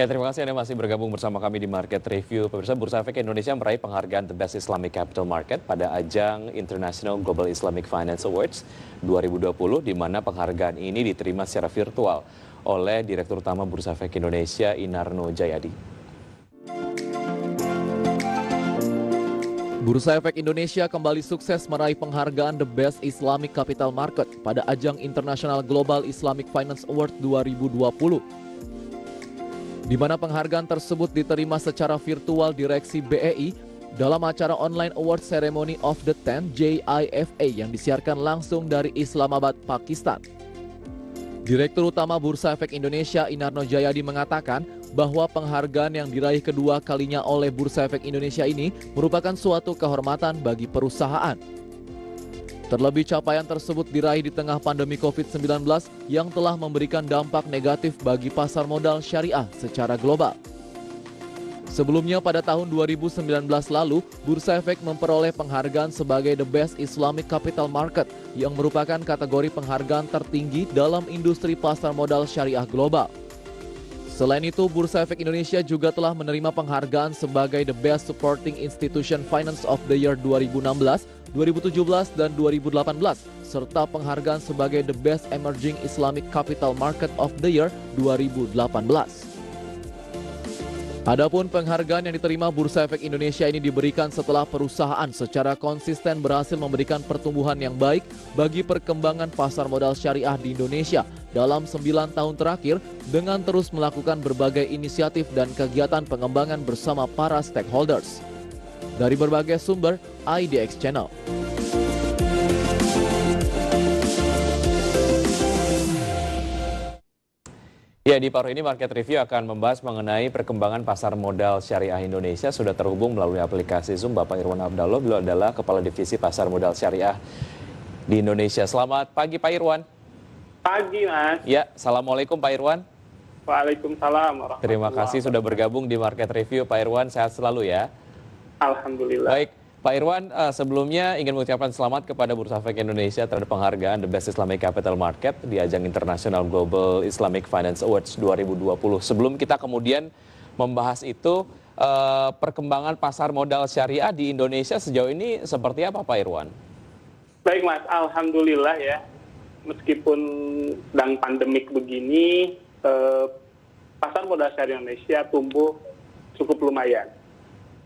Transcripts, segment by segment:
Ya, terima kasih Anda masih bergabung bersama kami di Market Review. Pemirsa, Bursa Efek Indonesia meraih penghargaan The Best Islamic Capital Market pada ajang International Global Islamic Finance Awards 2020, di mana penghargaan ini diterima secara virtual oleh Direktur Utama Bursa Efek Indonesia, Inarno Jayadi. Bursa Efek Indonesia kembali sukses meraih penghargaan The Best Islamic Capital Market pada ajang International Global Islamic Finance Award 2020. Di mana penghargaan tersebut diterima secara virtual Direksi BEI dalam acara online award ceremony of the 10 JIFA yang disiarkan langsung dari Islamabad, Pakistan. Direktur Utama Bursa Efek Indonesia Inarno Jayadi mengatakan bahwa penghargaan yang diraih kedua kalinya oleh Bursa Efek Indonesia ini merupakan suatu kehormatan bagi perusahaan. Terlebih capaian tersebut diraih di tengah pandemi COVID-19 yang telah memberikan dampak negatif bagi pasar modal syariah secara global. Sebelumnya pada tahun 2019 lalu, Bursa Efek memperoleh penghargaan sebagai The Best Islamic Capital Market yang merupakan kategori penghargaan tertinggi dalam industri pasar modal syariah global. Selain itu, Bursa Efek Indonesia juga telah menerima penghargaan sebagai The Best Supporting Institution Finance of the Year 2016, 2017, dan 2018, serta penghargaan sebagai The Best Emerging Islamic Capital Market of the Year 2018. Adapun penghargaan yang diterima Bursa Efek Indonesia ini diberikan setelah perusahaan secara konsisten berhasil memberikan pertumbuhan yang baik bagi perkembangan pasar modal syariah di Indonesia dalam 9 tahun terakhir dengan terus melakukan berbagai inisiatif dan kegiatan pengembangan bersama para stakeholders. Dari berbagai sumber, IDX Channel. Ya, di paruh ini Market Review akan membahas mengenai perkembangan pasar modal syariah Indonesia. Sudah terhubung melalui aplikasi Zoom Bapak Irwan Abdallah. Beliau adalah Kepala Divisi Pasar Modal Syariah di Indonesia. Selamat pagi Pak Irwan. Pagi Mas. Ya, Assalamualaikum Pak Irwan. Waalaikumsalam warahmatullahi wabarakatuh. Terima kasih sudah bergabung di Market Review Pak Irwan. Sehat selalu ya. Alhamdulillah. Baik. Pak Irwan, sebelumnya ingin mengucapkan selamat kepada Bursa Efek Indonesia terhadap penghargaan The Best Islamic Capital Market di ajang International Global Islamic Finance Awards 2020. Sebelum kita kemudian membahas itu, perkembangan pasar modal syariah di Indonesia sejauh ini seperti apa Pak Irwan? Baik Mas, Alhamdulillah ya. Meskipun sedang pandemik begini, pasar modal syariah Indonesia tumbuh cukup lumayan.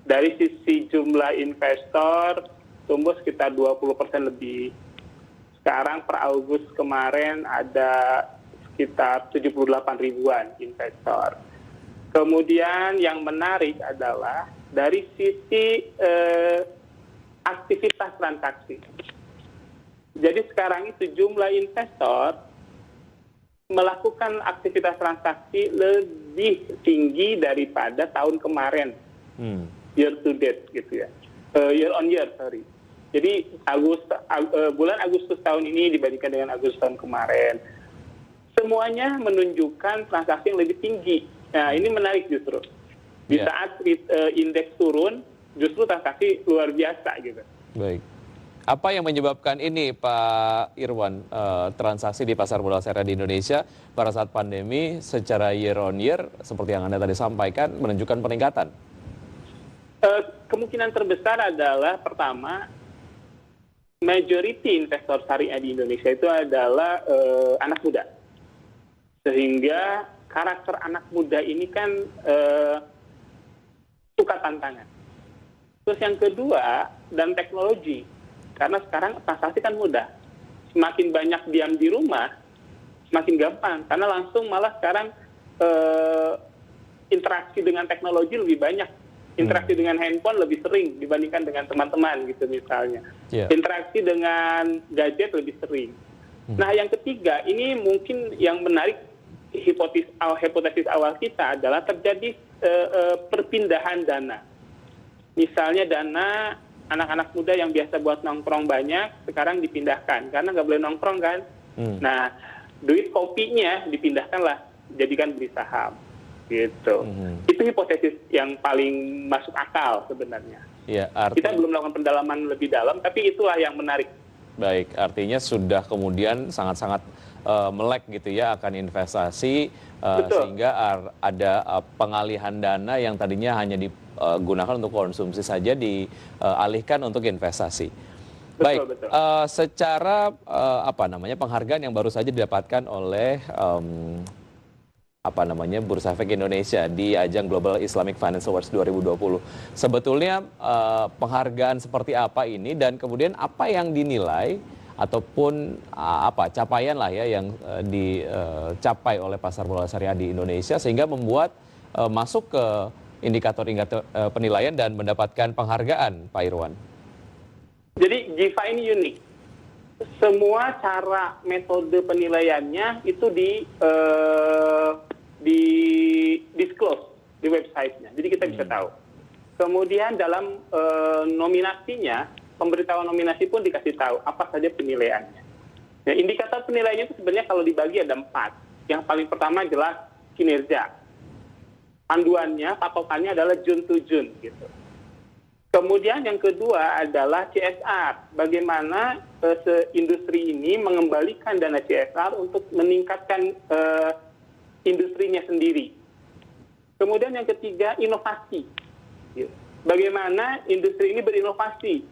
Dari sisi jumlah investor tumbuh sekitar 20% lebih. Sekarang per Agustus kemarin ada sekitar 78 ribuan investor. Kemudian yang menarik adalah dari sisi aktivitas transaksi. Jadi sekarang itu jumlah investor melakukan aktivitas transaksi lebih tinggi daripada tahun kemarin. Year to date gitu ya, year on year sorry. Jadi bulan Agustus tahun ini dibandingkan dengan Agustus tahun kemarin, semuanya menunjukkan transaksi yang lebih tinggi. Nah ini menarik justru. Di saat indeks turun, justru transaksi luar biasa gitu. Baik. Apa yang menyebabkan ini Pak Irwan, transaksi di pasar modal syariah di Indonesia pada saat pandemi secara year on year seperti yang Anda tadi sampaikan menunjukkan peningkatan? Kemungkinan terbesar adalah pertama, majority investor syariah di Indonesia itu adalah anak muda. Sehingga karakter anak muda ini kan suka tantangan. Terus yang kedua, dan teknologi. Karena sekarang transaksi kan mudah. Semakin banyak diam di rumah, semakin gampang. Karena langsung malah sekarang interaksi dengan teknologi lebih banyak. Interaksi dengan handphone lebih sering dibandingkan dengan teman-teman gitu misalnya. Interaksi dengan gadget lebih sering. Nah yang ketiga, ini mungkin yang menarik, hipotesis awal kita adalah terjadi perpindahan dana. Misalnya dana anak-anak muda yang biasa buat nongkrong banyak, sekarang dipindahkan. Karena nggak boleh nongkrong kan. Nah duit kopinya dipindahkanlah, jadikan beli saham. Gitu. Itu hipotesis yang paling masuk akal sebenarnya. Ya, kita belum melakukan pendalaman lebih dalam, tapi itulah yang menarik. Baik, artinya sudah kemudian sangat-sangat melek gitu ya akan investasi, sehingga ada pengalihan dana yang tadinya hanya digunakan untuk konsumsi saja dialihkan untuk investasi. Baik, Betul. secara penghargaan yang baru saja didapatkan oleh Bursa Efek Indonesia di ajang Global Islamic Finance Awards 2020. Sebetulnya penghargaan seperti apa ini dan kemudian apa yang dinilai ataupun capaian lah ya yang dicapai oleh pasar modal syariah di Indonesia sehingga membuat masuk ke indikator-indikator penilaian dan mendapatkan penghargaan, Pak Irwan. Jadi GIFA ini unik. Semua cara metode penilaiannya itu di disclose di websitenya, jadi kita bisa tahu. Kemudian dalam nominasinya, pemberitahuan nominasi pun dikasih tahu apa saja penilaiannya. Nah, indikator penilaiannya itu sebenarnya kalau dibagi ada 4. Yang paling pertama jelas kinerja. Panduannya, patokannya adalah June to June gitu. Kemudian yang kedua adalah CSR. Bagaimana industri ini mengembalikan dana CSR untuk meningkatkan industrinya sendiri. Kemudian yang ketiga, inovasi. Bagaimana industri ini berinovasi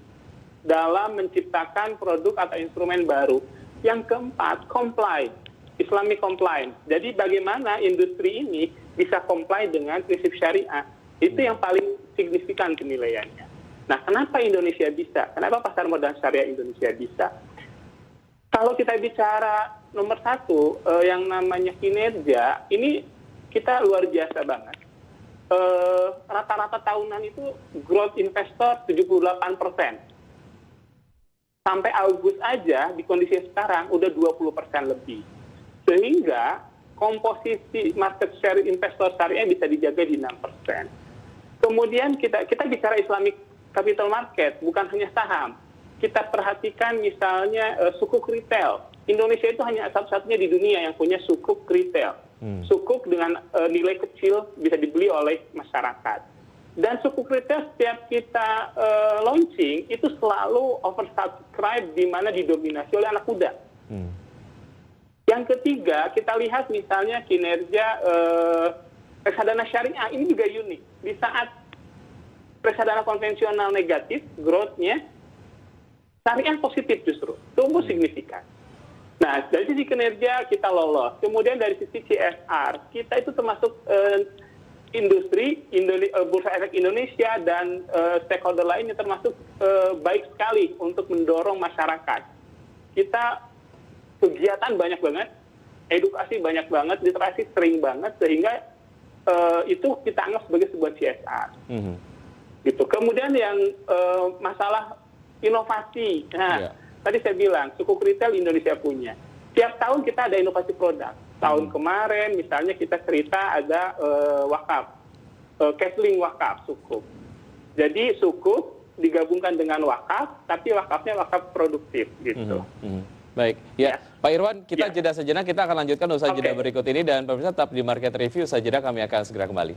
dalam menciptakan produk atau instrumen baru. Yang keempat, comply, Islamic compliance. Jadi bagaimana industri ini bisa comply dengan prinsip syariah. Itu yang paling signifikan penilaiannya. Nah, kenapa Indonesia bisa? Kenapa pasar modal syariah Indonesia bisa? Kalau kita bicara nomor 1, yang namanya kinerja, ini kita luar biasa banget. Rata-rata tahunan itu growth investor 78%. Sampai Agustus aja di kondisi sekarang udah 20% lebih. Sehingga komposisi market share investor syariah bisa dijaga di 6%. Kemudian kita bicara Islamic capital market, bukan hanya saham. Kita perhatikan misalnya sukuk retail. Indonesia itu hanya satu-satunya di dunia yang punya sukuk retail. Sukuk dengan nilai kecil bisa dibeli oleh masyarakat. Dan sukuk retail setiap kita launching itu selalu oversubscribe di mana didominasi oleh anak muda. Yang ketiga, kita lihat misalnya kinerja reksadana syariah, ini juga unik. Di saat reksadana konvensional negatif, growth-nya, syariah positif justru, tumbuh signifikan. Nah, dari sisi kinerja kita lolos. Kemudian dari sisi CSR, kita itu termasuk industri, Bursa Efek Indonesia dan stakeholder lainnya termasuk baik sekali untuk mendorong masyarakat. Kita kegiatan banyak banget, edukasi banyak banget, literasi sering banget, sehingga itu kita anggap sebagai sebuah CSR. Gitu. Kemudian yang masalah inovasi. Nah, tadi saya bilang, sukuk retail Indonesia punya. Tiap tahun kita ada inovasi produk. Tahun kemarin misalnya kita cerita ada wakaf, cashlink wakaf sukuk. Jadi sukuk digabungkan dengan wakaf, tapi wakafnya wakaf produktif gitu. Baik, ya Pak Irwan, kita jeda sejenak, kita akan lanjutkan usaha jeda berikut ini dan pemirsa tetap di Market Review, usaha jeda kami akan segera kembali.